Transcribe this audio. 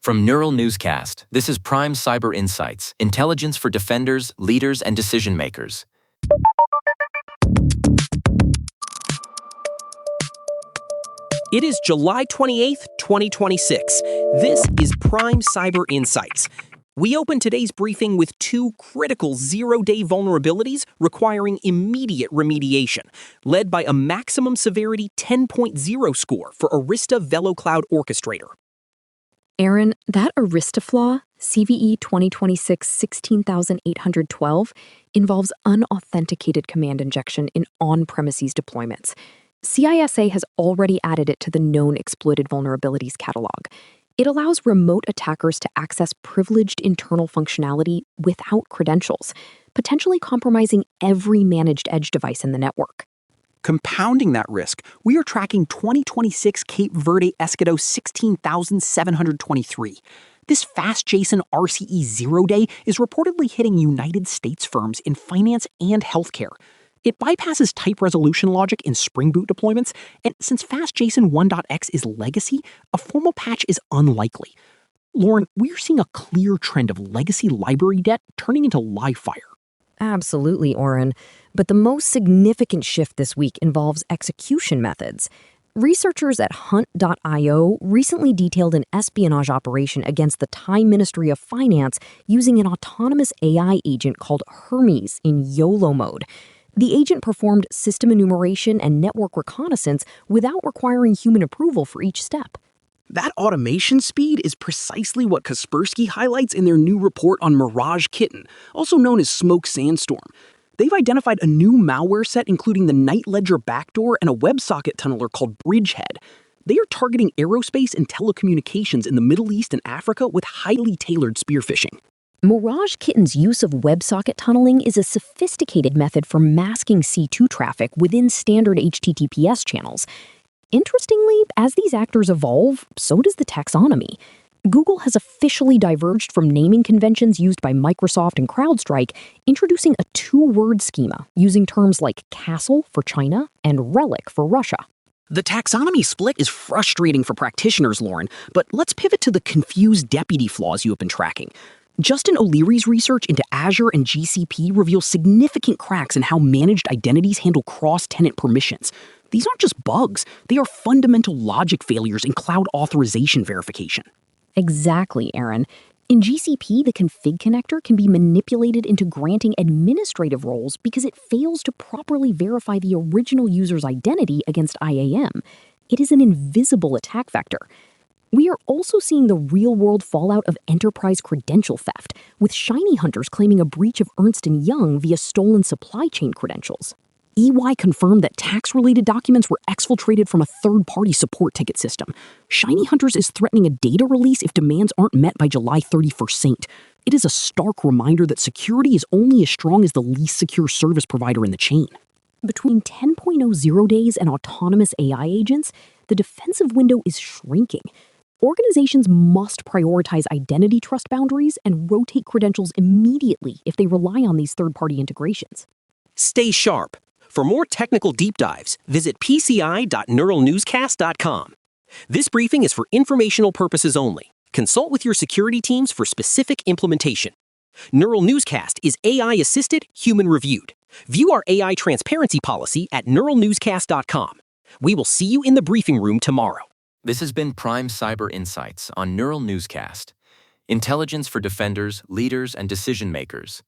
From Neural Newscast, this is Prime Cyber Insights, intelligence for defenders, leaders, and decision makers. It is July 28th, 2026. This is Prime Cyber Insights. We open today's briefing with two critical zero-day vulnerabilities requiring immediate remediation, led by a maximum-severity 10.0 score for Arista VeloCloud Orchestrator. Aaron, that Arista flaw, CVE 2026-16812, involves unauthenticated command injection in on-premises deployments. CISA has already added it to the known exploited vulnerabilities catalog. It allows remote attackers to access privileged internal functionality without credentials, potentially compromising every managed edge device in the network. Compounding that risk, we are tracking 2026 Cape Verde Escudo 16,723. This FastJson RCE zero-day is reportedly hitting United States firms in finance and healthcare. It bypasses type resolution logic in Spring Boot deployments, and since FastJson 1.x is legacy, a formal patch is unlikely. Lauren, we're seeing a clear trend of legacy library debt turning into live fire. Absolutely, Oren. But the most significant shift this week involves execution methods. Researchers at Hunt.io recently detailed an espionage operation against the Thai Ministry of Finance using an autonomous AI agent called Hermes in YOLO mode. The agent performed system enumeration and network reconnaissance without requiring human approval for each step. That automation speed is precisely what Kaspersky highlights in their new report on Mirage Kitten, also known as Smoke Sandstorm. They've identified a new malware set including the Night Ledger backdoor and a WebSocket tunneler called Bridgehead. They are targeting aerospace and telecommunications in the Middle East and Africa with highly tailored spear phishing. Mirage Kitten's use of WebSocket tunneling is a sophisticated method for masking C2 traffic within standard HTTPS channels. Interestingly, as these actors evolve, so does the taxonomy. Google has officially diverged from naming conventions used by Microsoft and CrowdStrike, introducing a two-word schema using terms like castle for China and relic for Russia. The taxonomy split is frustrating for practitioners, Lauren, but let's pivot to the confused deputy flaws you have been tracking. Justin O'Leary's research into Azure and GCP reveals significant cracks in how managed identities handle cross-tenant permissions. These aren't just bugs, they are fundamental logic failures in cloud authorization verification. Exactly, Aaron. In GCP, the config connector can be manipulated into granting administrative roles because it fails to properly verify the original user's identity against IAM. It is an invisible attack vector. We are also seeing the real-world fallout of enterprise credential theft, with shiny hunters claiming a breach of Ernst & Young via stolen supply chain credentials. EY confirmed that tax-related documents were exfiltrated from a third-party support ticket system. Shiny Hunters is threatening a data release if demands aren't met by July 31st Saint. It is a stark reminder that security is only as strong as the least secure service provider in the chain. Between 10.0 zero days and autonomous AI agents, the defensive window is shrinking. Organizations must prioritize identity trust boundaries and rotate credentials immediately if they rely on these third-party integrations. Stay sharp. For more technical deep dives, visit pci.neuralnewscast.com. This briefing is for informational purposes only. Consult with your security teams for specific implementation. Neural Newscast is AI-assisted, human-reviewed. View our AI transparency policy at neuralnewscast.com. We will see you in the briefing room tomorrow. This has been Prime Cyber Insights on Neural Newscast, intelligence for defenders, leaders, and decision makers.